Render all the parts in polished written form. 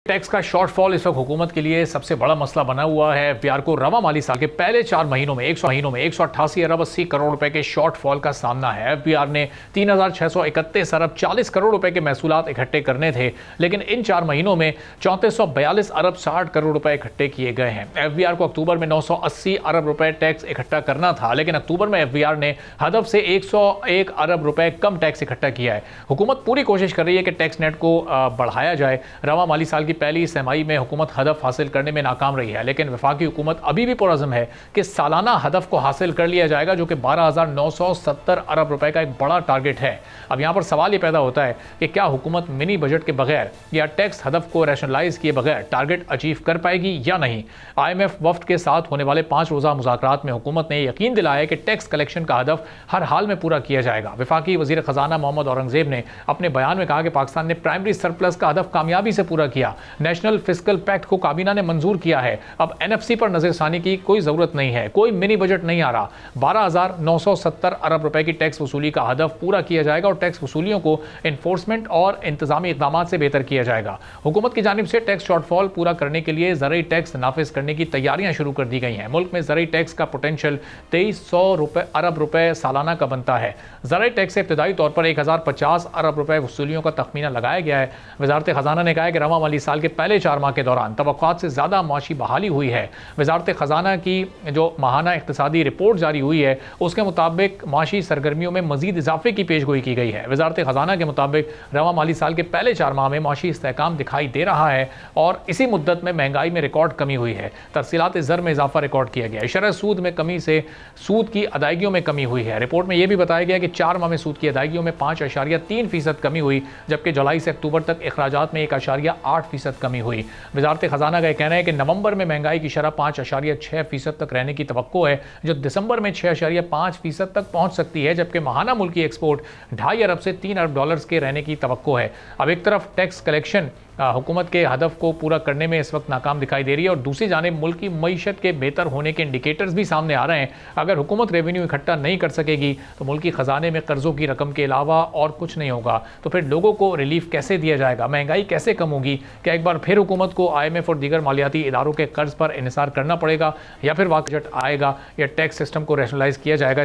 Tax का shortfall इस वक्त हुकूमत के लिए सबसे बड़ा मसला बना हुआ है। एफबीआर को रवा माली साल के पहले 4 महीनों में 188 अरब 80 करोड़ रुपए के शॉर्टफॉल का सामना है। एफबीआर ने 3631 अरब 40 करोड़ रुपए के महसूलात इकट्ठे करने थे, लेकिन इन 4 महीनों में 3442 अरब 60 करोड़ रुपए इकट्ठे किए गए हैं। एफबीआर को अक्टूबर में 980 अरब रुपए टैक्स इकट्ठा करना था, लेकिन अक्टूबर में एफबीआर ने हदफ से 101 अरब रुपए कम टैक्स इकट्ठा किया है। हुकूमत पूरी कोशिश कर रही है कि टैक्स नेट को बढ़ाया जाए। रवा माली साल की पहली सहमाही में हुकूमत हदफ हासिल करने में नाकाम रही है, लेकिन वफाकी हुकूमत अभी भी पुरअज़्म है कि सालाना हदफ को हासिल कर लिया जाएगा, जो कि 12,970 अरब रुपए का एक बड़ा टारगेट है। अब यहाँ पर सवाल ये पैदा होता है कि क्या हुकूमत मिनी बजट के बगैर या टैक्स हदफ को रैशनलाइज किए बगैर टारगेट अचीव कर पाएगी या नहीं। IMF वफ्द के साथ होने वाले 5 रोज़ा मुज़ाकरात में हुकूमत ने यकीन दिलाया कि टैक्स कलेक्शन का हदफ हर हाल में पूरा किया जाएगा। वफाकी वज़ीर ख़जाना मोहम्मद औरंगज़ेब ने अपने बयान में कहा कि पाकिस्तान ने प्राइमरी सरप्लस का हदफ कामयाबी से पूरा किया। नेशनल फिस्कल पैक्ट को काबीना ने मंजूर किया है। अब NFC पर नजरसानी की कोई जरूरत नहीं है, कोई मिनी बजट नहीं आ रहा। 12,970 अरब रुपए की टैक्स वसूली का हदफ पूरा किया जाएगा और टैक्स वसूलियों को इन्फोर्समेंट और इंतजामी इकदाम से बेहतर किया जाएगा। हुकूमत की जानिब से टैक्स शॉर्टफॉल पूरा करने के लिए ज़रई टैक्स नाफिज करने की तैयारियां शुरू कर दी गई हैं। मुल्क में ज़रई टैक्स का पोटेंशियल 2300 अरब रुपए सालाना का बनता है। ज़रई टैक्स से इब्तदाई तौर पर 1050 अरब रुपए वसूलियों का तखमीना लगाया गया है। वजारत खजाना ने कहा है कि रवा माली साल के पहले 4 माह के दौरान तवक्कुआत से ज़्यादा माशी बहाली हुई है। वजारत खजाना की जो माहाना इक़्तिसादी रिपोर्ट जारी हुई है, उसके मुताबिक माशी सरगर्मियों में मजीद इजाफे की पेशगोई की गई है। वजारत खजाना के मुताबिक रवा माली साल के पहले 4 माह में माशी इस्तेहकाम दिखाई दे रहा है और इसी मुद्दत में महंगाई में रिकॉर्ड कमी हुई है। तफसीलात ज़र में इजाफा रिकॉर्ड किया गया है। शरह सूद में कमी से सूद की अदायगियों में कमी हुई है। रिपोर्ट में यह भी बताया गया कि 4 माह में सूद की अदायगियों में 5.3% कमी हुई, जबकि जुलाई से अक्टूबर तक अखराजात में 1.8% कमी हुई। वजारत खजाना का कहना है कि नवंबर में महंगाई की शरह 5.6% तक रहने की तवक्को है, जो दिसंबर में 6.5% तक पहुंच सकती है, जबकि माहाना मुल्की एक्सपोर्ट 2.5 अरब से 3 अरब डॉलर्स के रहने की तवक्को है। अब एक तरफ टैक्स कलेक्शन हुकूमत के हदफ को पूरा करने में इस वक्त नाकाम दिखाई दे रही है और दूसरी जानिब मुल्क की मईशत के बेहतर होने के इंडिकेटर्स भी सामने आ रहे हैं। अगर हुकूमत रेवेन्यू इकट्ठा नहीं कर सकेगी तो मुल्की ख़जाने में कर्ज़ों की रकम के अलावा और कुछ नहीं होगा। तो फिर लोगों को रिलीफ कैसे दिया जाएगा, महंगाई कैसे कम होगी? क्या एक बार फिर हुकूमत को IMF और दीगर मालियाती इदारों के कर्ज पर इन्हिसार करना पड़ेगा, या फिर वाक़ई बजट आएगा या टैक्स सिस्टम को रैशनलाइज किया जाएगा?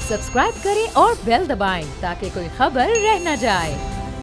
सब्सक्राइब करें और बेल दबाएं ताकि कोई खबर रह न जाए।